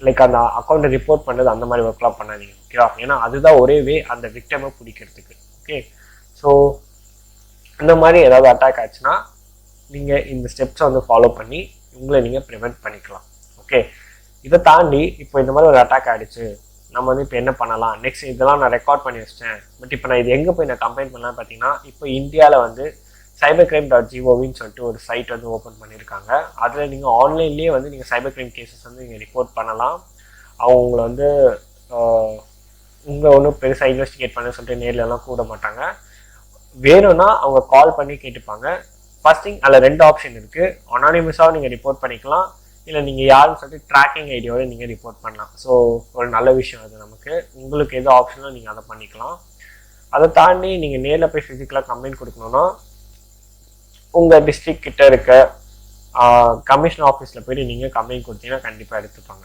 Like அந்த அக்கௌண்ட்டை report பண்ணுறது அந்த மாதிரி ஒர்க்லாம் பண்ணாதீங்க. ஓகேவா? ஏன்னா அதுதான் ஒரே வே அந்த விக்டமை பிடிக்கிறதுக்கு. ஓகே, ஸோ இந்த மாதிரி ஏதாவது அட்டாக் ஆச்சுன்னா நீங்கள் இந்த ஸ்டெப்ஸை வந்து ஃபாலோ பண்ணி உங்களை நீங்கள் ப்ரிவெண்ட் பண்ணிக்கலாம். ஓகே, இதை தாண்டி இப்போ இந்த மாதிரி ஒரு அட்டாக் ஆகிடுச்சு, நம்ம வந்து இப்போ என்ன பண்ணலாம், நெக்ஸ்ட் இதெல்லாம் நான் ரெக்கார்ட் பண்ணி வச்சிட்டேன், பட் இப்போ நான் இது எங்கே போய் நான் கம்ப்ளைண்ட் பண்ணலாம் பார்த்தீங்கன்னா, இப்போ இந்தியாவில் வந்து cybercrime.gov சொல்லிட்டு ஒரு சைட் வந்து ஓப்பன் பண்ணியிருக்காங்க. அதில் நீங்கள் ஆன்லைன்லேயே வந்து நீங்கள் சைபர் கிரைம் கேசஸ் வந்து நீங்கள் ரிப்போர்ட் பண்ணலாம். அவங்க வந்து உங்களை ஒன்றும் பெருசாக இன்வெஸ்டிகேட் பண்ண சொல்லிட்டு நேர்லலாம் கூட மாட்டாங்க. வேணும்னா அவங்க கால் பண்ணி கேட்டுப்பாங்க. ஃபர்ஸ்ட் திங் அதில் 2 ஆப்ஷன் இருக்குது. அனானிமஸாக நீங்கள் ரிப்போர்ட் பண்ணிக்கலாம், இல்லை நீங்கள் யாருன்னு சொல்லிட்டு ட்ராக்கிங் ஐடியோட நீங்கள் ரிப்போர்ட் பண்ணலாம். ஸோ ஒரு நல்ல விஷயம் அது. நமக்கு உங்களுக்கு எது ஆப்ஷனோ நீங்கள் அதை பண்ணிக்கலாம். அதை தாண்டி நீங்கள் நேரில் போய் ஃபிசிக்கலாக கம்ப்ளைண்ட் கொடுக்கணுன்னா உங்கள் டிஸ்ட்ரிக்ட் கிட்ட இருக்க கமிஷன் ஆஃபீஸில் போய்ட்டு நீங்கள் கம்ப்ளைண்ட் கொடுத்தீங்கன்னா கண்டிப்பாக எடுத்துப்பாங்க.